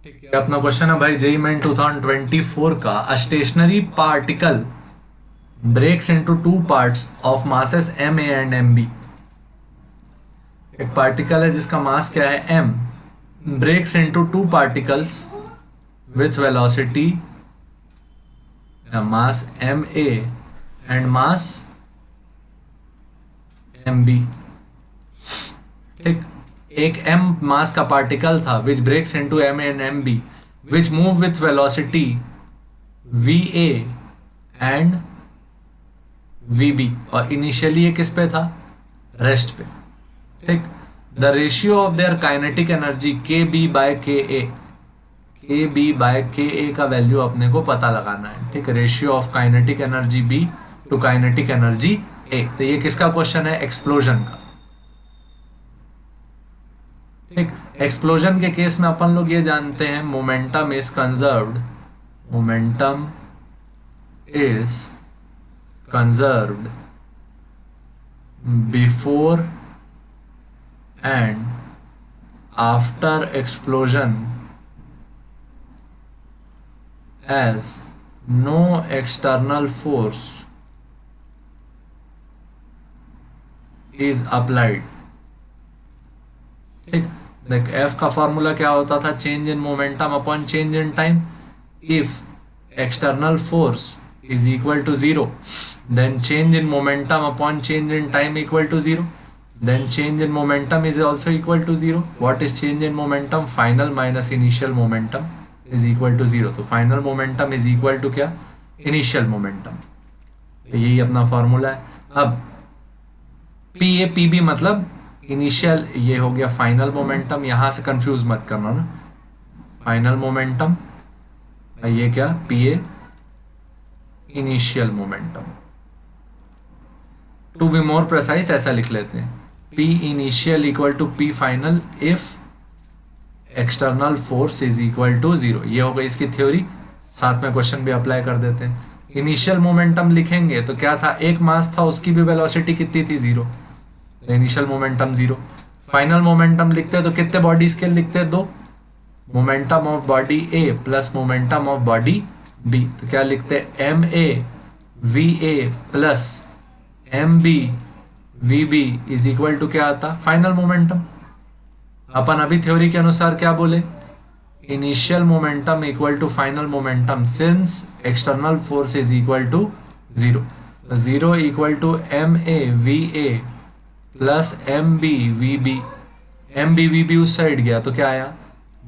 ठीक है, अपना क्वेश्चन है भाई जेई मेन 2024 का। A stationary particle breaks into two parts of masses M A and M B. एक पार्टिकल है जिसका मास क्या है M, breaks into two particles with velocity mass M A and mass M B. ठीक, एक M mass का particle था which breaks into M and M B, which move with velocity V A and V B, और initially ये किस पे था, rest पे। ठीक, the ratio of their kinetic energy के बी बाय के ए, के बी बाय के ए का वैल्यू अपने को पता लगाना है। ठीक, ratio of kinetic energy B to kinetic energy A. तो ये किसका क्वेश्चन है, एक्सप्लोजन का। ठीक, एक्सप्लोजन के केस में अपन लोग ये जानते हैं momentum is conserved, momentum is conserved before and after explosion as no external force is applied। ठीक, देख एफ का फॉर्मूला क्या होता था, change in momentum upon change in time. If external force is equal to zero then change in momentum upon change in time equal to zero, then change in momentum is also equal to zero। what is change in momentum, final minus initial momentum is equal to zero. तो final momentum is equal to क्या, initial momentum. तो यही अपना formula है। अब P A P B मतलब initial, ये हो गया फाइनल मोमेंटम, यहां से कंफ्यूज मत करना ना, फाइनल मोमेंटम, ये क्या P A initial momentum. To be more precise ऐसा लिख लेते हैं, P initial equal to P final if external force is equal to zero. ये हो गई इसकी थ्योरी, साथ में क्वेश्चन भी अप्लाई कर देते हैं। इनिशियल मोमेंटम लिखेंगे तो क्या था, एक मास था उसकी भी वेलोसिटी कितनी थी, zero, initial momentum zero. Final momentum लिखते हैं तो कितने बॉडी स्केल लिखते हैं, दो, momentum of body A plus momentum of body B. तो क्या लिखते हैं, M A V A plus M B V B is equal to क्या आता, फाइनल मोमेंटम। अपन अभी थ्योरी के अनुसार क्या बोले, initial momentum equal to final momentum since external force is equal to zero. Zero equal to M A V A plus M B V B, M B V B उस side गया तो क्या आया,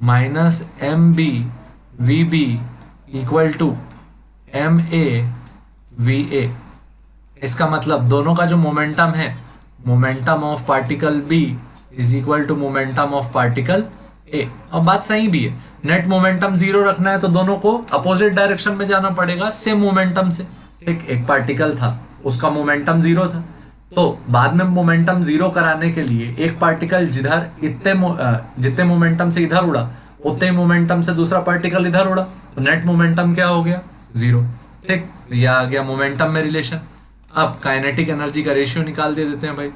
minus M B V B equal to M A V A. इसका मतलब दोनों का जो मोमेंटम है, momentum of particle B is equal to momentum of particle A. और बात सही भी है, नेट मोमेंटम जीरो रखना है तो दोनों को अपोजिट डायरेक्शन में जाना पड़ेगा सेम मोमेंटम से। ठीक, एक पार्टिकल था उसका मोमेंटम जीरो था, तो बाद में मोमेंटम जीरो कराने के लिए एक पार्टिकल जिधर जितने मोमेंटम से इधर उड़ा उतने मोमेंटम से दूसरा पार्टिकल इधर उड़ा, तो नेट मोमेंटम क्या हो गया, जीरो। ठीक, यह आ गया मोमेंटम में रिलेशन। अब काइनेटिक एनर्जी का रेशियो निकाल दे देते हैं भाई,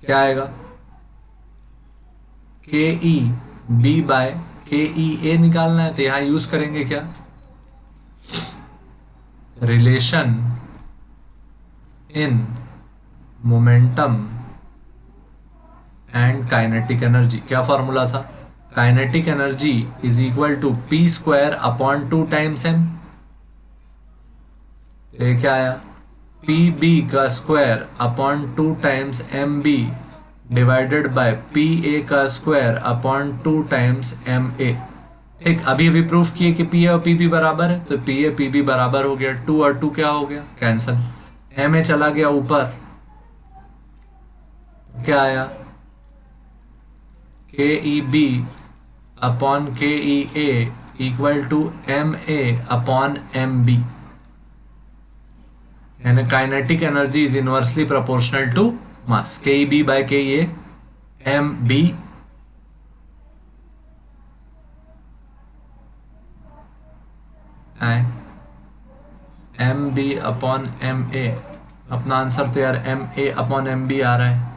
क्या आएगा, के E B by K E ए निकालना है, तो यहां यूज करेंगे क्या, relation in momentum and kinetic energy. क्या फॉर्मूला था, kinetic energy is equal to P square upon two times M. ये क्या आया, पी बी का square upon two times M B divided by P A का square upon two times M A. ठीक, अभी अभी प्रूफ किए कि पी ए और पी बी बराबर है, तो पी ए पी बी बराबर हो गया, टू और टू क्या हो गया, कैंसल, एम ए चला गया ऊपर, क्या आया, के E B upon K E A equal to M A upon M B, यानी kinetic energy is inversely proportional to mass, K E B by K E A M B M B upon M A. अपना answer तो यार M A upon M B आ रहा है।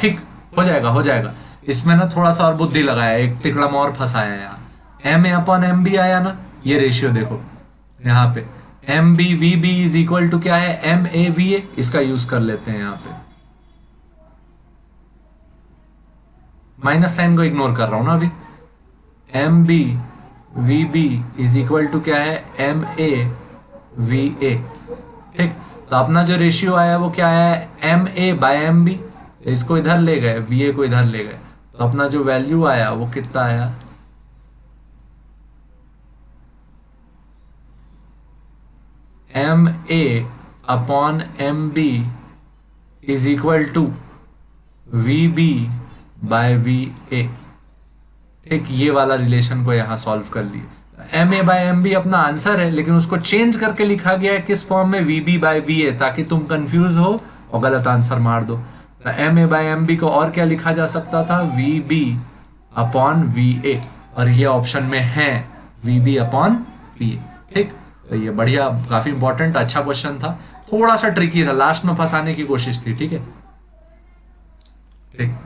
ठीक, हो जाएगा हो जाएगा। इसमें ना थोड़ा सा और बुद्धि लगाया, एक तिकड़म और फंसाया यहाँ। M A upon M B आया ना, ये रेशियो देखो यहाँ पे, M B V B is equal to क्या है, एम ए वी ए। इसका यूज कर लेते हैं यहाँ पे, माइनस साइन को इग्नोर कर रहा हूं ना अभी। M B V B is equal to क्या है, एम ए वी ए। ठीक, तो अपना जो रेशियो आया वो क्या है, M A by M B. इसको इधर ले गए, वी ए को इधर ले गए, तो अपना जो वैल्यू आया वो कितना आया, M A upon M B is equal to V B by V A. ठीक, ये वाला रिलेशन को यहां सॉल्व कर लिए। M A by M B अपना आंसर है, लेकिन उसको चेंज करके लिखा गया है किस फॉर्म में, V B by V A, ताकि तुम कंफ्यूज हो और गलत आंसर मार दो। तो M A by M B को और क्या लिखा जा सकता था, V B upon V A, और ये ऑप्शन में है V B upon V A. ठीक, तो ये बढ़िया, काफी इंपॉर्टेंट अच्छा क्वेश्चन था, थोड़ा सा ट्रिकी था, लास्ट में फंसाने की कोशिश थी। ठीक है, ठीक।